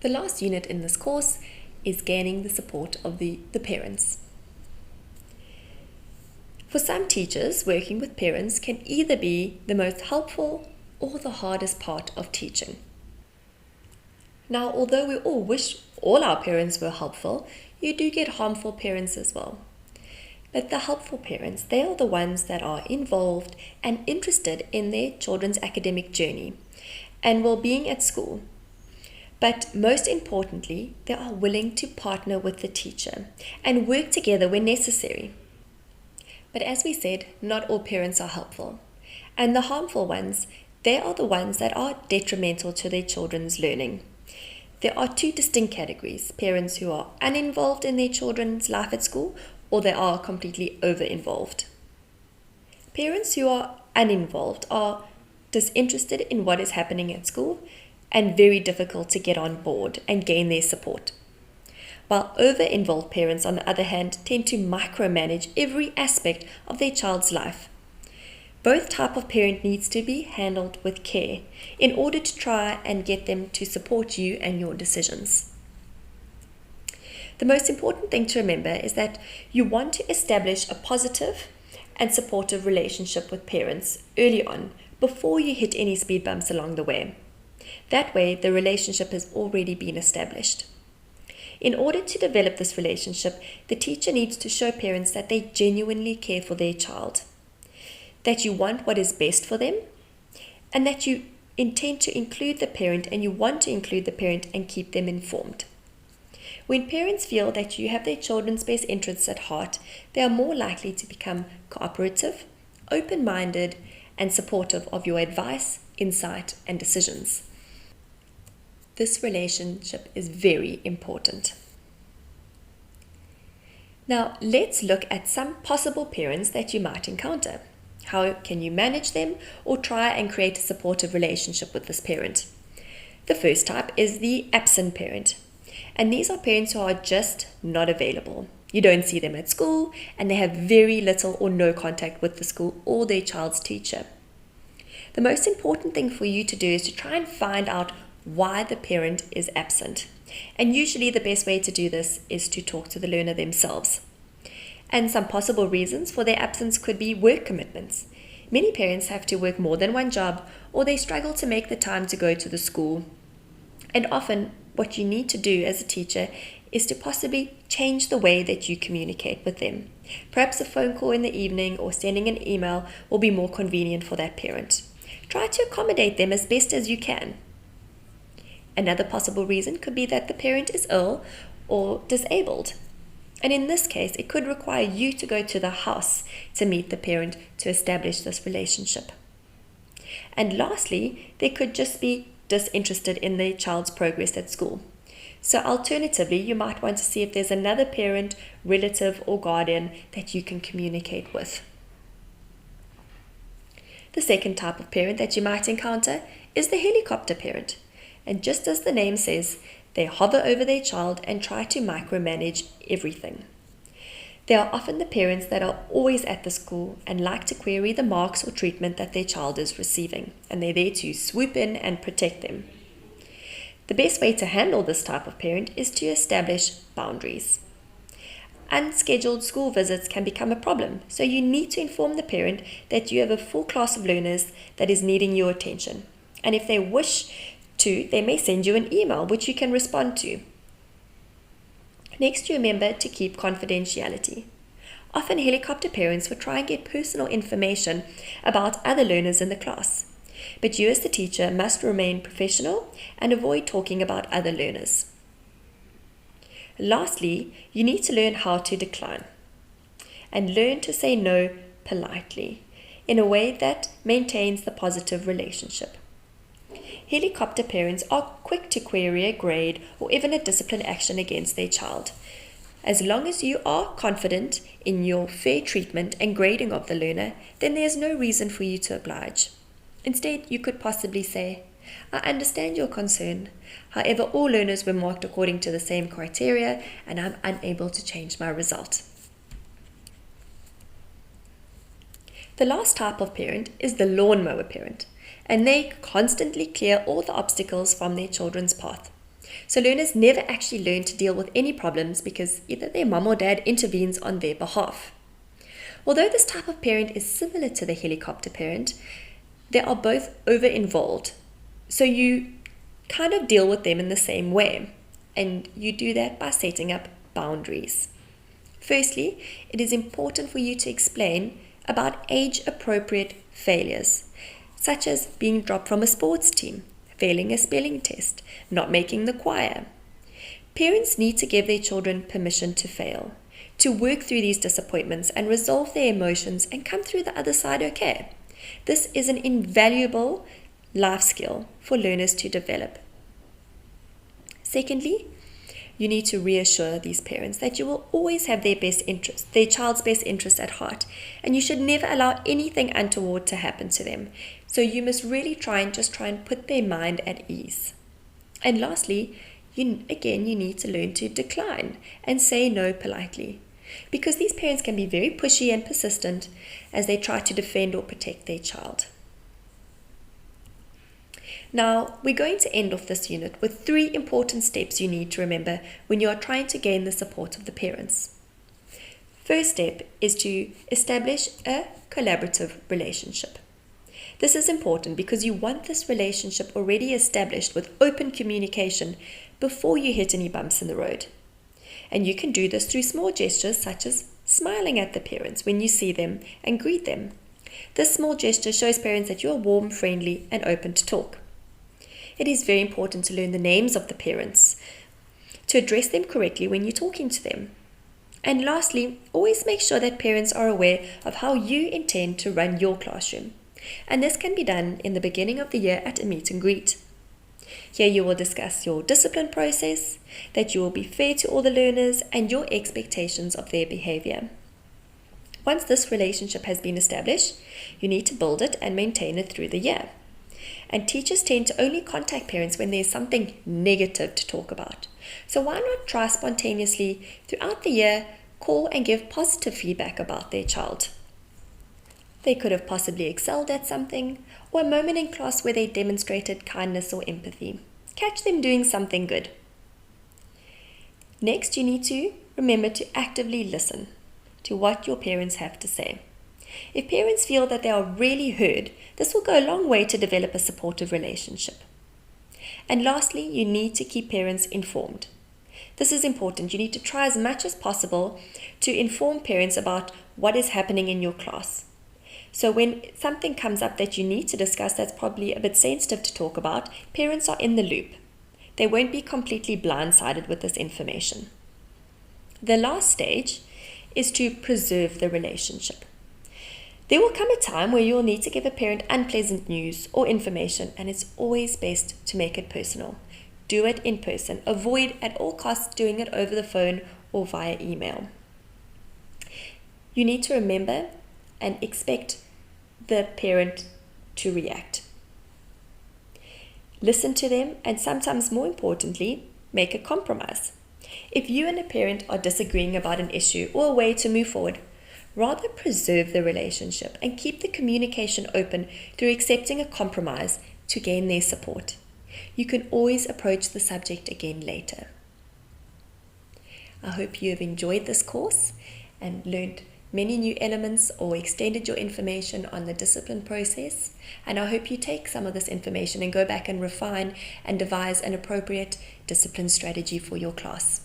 The last unit in this course is gaining the support of the parents. For some teachers, working with parents can either be the most helpful or the hardest part of teaching. Now, although we all wish all our parents were helpful, you do get harmful parents as well. But the helpful parents, they are the ones that are involved and interested in their children's academic journey and well-being at school. But most importantly, they are willing to partner with the teacher and work together when necessary. But as we said, not all parents are helpful. And the harmful ones, they are the ones that are detrimental to their children's learning. There are two distinct categories: parents who are uninvolved in their children's life at school, or they are completely over-involved. Parents who are uninvolved are disinterested in what is happening at school and very difficult to get on board and gain their support. While over-involved parents, on the other hand, tend to micromanage every aspect of their child's life. Both type of parent needs to be handled with care in order to try and get them to support you and your decisions. The most important thing to remember is that you want to establish a positive and supportive relationship with parents early on before you hit any speed bumps along the way. That way, the relationship has already been established. In order to develop this relationship, the teacher needs to show parents that they genuinely care for their child, that you want what is best for them, and that you intend to include the parent and you want to include the parent and keep them informed. When parents feel that you have their children's best interests at heart, they are more likely to become cooperative, open-minded, and supportive of your advice, insight, and decisions. This relationship is very important. Now, let's look at some possible parents that you might encounter. How can you manage them or try and create a supportive relationship with this parent? The first type is the absent parent. And these are parents who are just not available. You don't see them at school and they have very little or no contact with the school or their child's teacher. The most important thing for you to do is to try and find out why the parent is absent. And usually the best way to do this is to talk to the learner themselves. And some possible reasons for their absence could be work commitments. Many parents have to work more than one job, or they struggle to make the time to go to the school. And often what you need to do as a teacher is to possibly change the way that you communicate with them. Perhaps a phone call in the evening or sending an email will be more convenient for that parent. Try to accommodate them as best as you can. Another possible reason could be that the parent is ill or disabled. And in this case, it could require you to go to the house to meet the parent to establish this relationship. And lastly, they could just be disinterested in their child's progress at school. So alternatively, you might want to see if there's another parent, relative, or guardian that you can communicate with. The second type of parent that you might encounter is the helicopter parent. And just as the name says, they hover over their child and try to micromanage everything. They are often the parents that are always at the school and like to query the marks or treatment that their child is receiving, and they're there to swoop in and protect them. The best way to handle this type of parent is to establish boundaries. Unscheduled school visits can become a problem, so you need to inform the parent that you have a full class of learners that is needing your attention. And if they wish to, they may send you an email which you can respond to. Next, remember to keep confidentiality. Often helicopter parents will try and get personal information about other learners in the class, but you as the teacher must remain professional and avoid talking about other learners. Lastly, you need to learn how to decline and learn to say no politely in a way that maintains the positive relationship. Helicopter parents are quick to query a grade or even a discipline action against their child. As long as you are confident in your fair treatment and grading of the learner, then there's no reason for you to oblige. Instead, you could possibly say, I understand your concern. However, all learners were marked according to the same criteria and I'm unable to change my result. The last type of parent is the lawnmower parent, and they constantly clear all the obstacles from their children's path. So learners never actually learn to deal with any problems because either their mum or dad intervenes on their behalf. Although this type of parent is similar to the helicopter parent, they are both over-involved. So you kind of deal with them in the same way, and you do that by setting up boundaries. Firstly, it is important for you to explain about age-appropriate failures, such as being dropped from a sports team, failing a spelling test, not making the choir. Parents need to give their children permission to fail, to work through these disappointments and resolve their emotions and come through the other side okay. This is an invaluable life skill for learners to develop. Secondly, you need to reassure these parents that you will always have their child's best interest at heart, and you should never allow anything untoward to happen to them. So you must really try and put their mind at ease. And lastly, you need to learn to decline and say no politely, because these parents can be very pushy and persistent as they try to defend or protect their child. Now, we're going to end off this unit with 3 important steps you need to remember when you are trying to gain the support of the parents. First step is to establish a collaborative relationship. This is important because you want this relationship already established with open communication before you hit any bumps in the road. And you can do this through small gestures such as smiling at the parents when you see them and greet them. This small gesture shows parents that you are warm, friendly, and open to talk. It is very important to learn the names of the parents, to address them correctly when you're talking to them. And lastly, always make sure that parents are aware of how you intend to run your classroom. And this can be done in the beginning of the year at a meet and greet. Here you will discuss your discipline process, that you will be fair to all the learners, and your expectations of their behavior. Once this relationship has been established, you need to build it and maintain it through the year. And teachers tend to only contact parents when there's something negative to talk about. So why not try spontaneously throughout the year, call and give positive feedback about their child. They could have possibly excelled at something, or a moment in class where they demonstrated kindness or empathy. Catch them doing something good. Next, you need to remember to actively listen to what your parents have to say. If parents feel that they are really heard, this will go a long way to develop a supportive relationship. And lastly, you need to keep parents informed. This is important. You need to try as much as possible to inform parents about what is happening in your class. So when something comes up that you need to discuss that's probably a bit sensitive to talk about, parents are in the loop. They won't be completely blindsided with this information. The last stage is to preserve the relationship. There will come a time where you will need to give a parent unpleasant news or information, and it's always best to make it personal. Do it in person. Avoid at all costs doing it over the phone or via email. You need to remember and expect the parent to react. Listen to them, and sometimes more importantly, make a compromise. If you and a parent are disagreeing about an issue or a way to move forward, rather preserve the relationship and keep the communication open through accepting a compromise to gain their support. You can always approach the subject again later. I hope you have enjoyed this course and learned many new elements or extended your information on the discipline process. And I hope you take some of this information and go back and refine and devise an appropriate discipline strategy for your class.